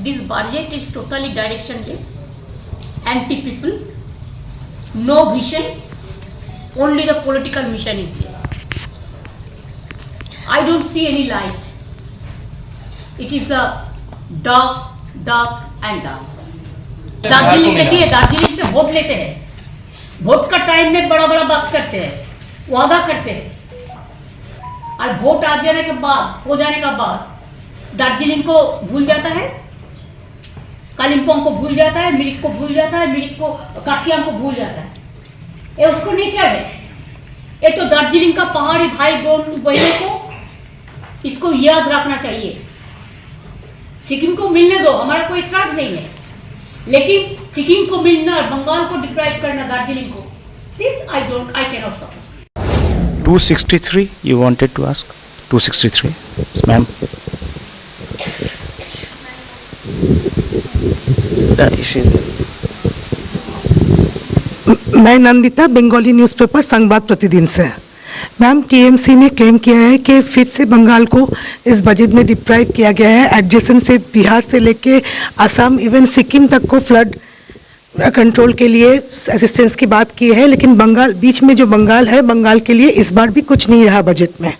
this budget is totally directionless, anti-people, no vision, only the political mission is there. I don't see any light. It is the dark, dark and dark. Darjeeling देखिए, दार्जिलिंग से vote लेते हैं, vote का time में बड़ा बड़ा बात करते हैं, वादा करते हैं, और वोट आ जाने के बाद, हो जाने का बाद दार्जिलिंग को भूल जाता है, कालिम्पोंग को भूल जाता है, मिरिक को भूल जाता है, मिरिक को, कार्सियांग को भूल जाता है। ये उसको नीचे है। ये तो दार्जिलिंग का पहाड़ी भाई बहनों को इसको याद रखना चाहिए। सिक्किम को मिलने दो, हमारा कोई इतराज नहीं है, लेकिन सिक्किम को मिलना, बंगाल को डिप्राइव करना, दार्जिलिंग को, this I cannot support. 263 you wanted to ask? 263, yes, ma'am. मैं नंदिता, बंगाली न्यूज़पेपर संवाद प्रतिदिन से। मैम, टीएमसी ने क्लेम किया है कि फिर से बंगाल को इस बजट में डिप्राइव किया गया है। एडजेसेंट से बिहार से लेके असम, इवन सिक्किम तक को फ्लड कंट्रोल के लिए असिस्टेंस की बात की है, लेकिन बंगाल, बीच में जो बंगाल है, बंगाल के लिए इस बार भी कुछ नहीं रहा बजट में।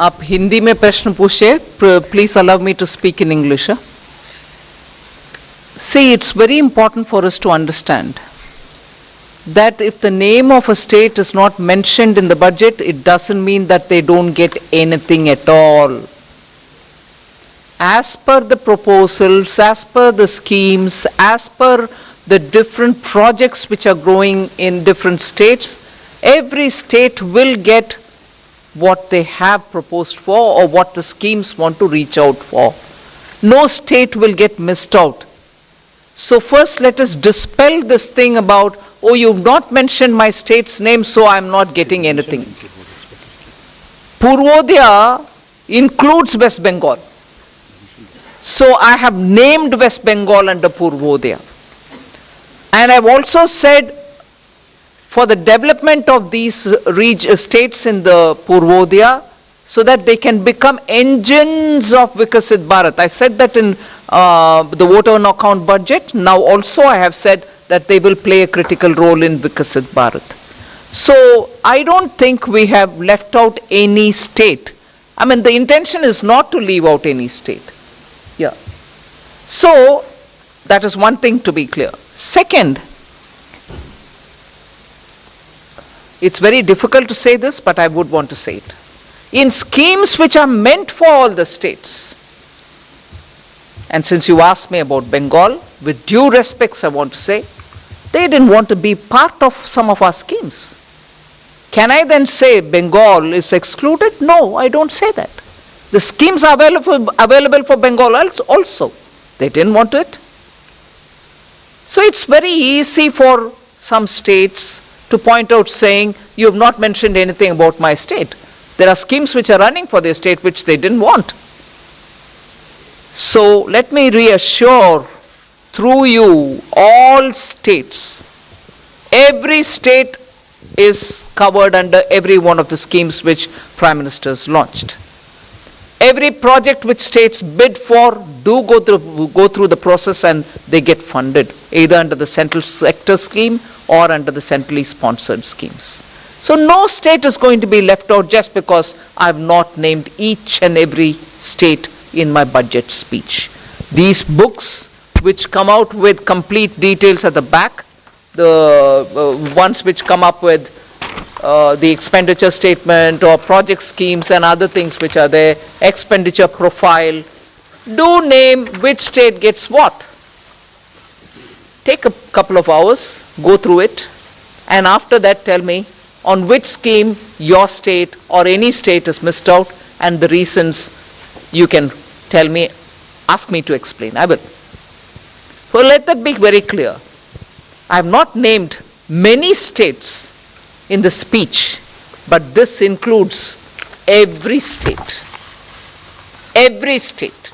आप हिंदी में प्रश्न पूछे, please allow me to speak in English. See, it's very important for us to understand that if the name of a state is not mentioned in the budget, it doesn't mean that they don't get anything at all. As per the proposals, as per the schemes, as per the different projects which are growing in different states, every state will get what they have proposed for or what the schemes want to reach out for. No state will get missed out. So first let us dispel this thing about, oh, you've not mentioned my state's name, so I'm not getting anything. Purvodaya includes West Bengal. So I have named West Bengal under Purvodaya. And I've also said for the development of these states in the Purvodaya, so that they can become engines of Vikasit Bharat. I said that in the voter on account budget. Now also I have said that they will play a critical role in Vikasit Bharat. So I don't think we have left out any state. I mean, the intention is not to leave out any state. Yeah. So that is one thing to be clear. Second, it's very difficult to say this, but I would want to say it. In schemes which are meant for all the states, and since you asked me about Bengal, with due respects I want to say, they didn't want to be part of some of our schemes. Can I then say Bengal is excluded? No, I don't say that. The schemes are available for Bengal also. They didn't want it. So it's very easy for some states to point out saying, you have not mentioned anything about my state. There are schemes which are running for their state which they didn't want. So let me reassure through you all states, every state is covered under every one of the schemes which Prime Minister has launched. Every project which states bid for do go through the process and they get funded, either under the central sector scheme or under the centrally sponsored schemes. So no state is going to be left out just because I have not named each and every state in my budget speech. These books which come out with complete details at the back, the ones which come up with the expenditure statement or project schemes and other things which are there, expenditure profile, do name which state gets what. Take a couple of hours, go through it, and after that tell me on which scheme your state or any state is missed out, and the reasons you can tell me, ask me to explain. I will. So let that be very clear. I have not named many states in the speech, but this includes every state. Every state.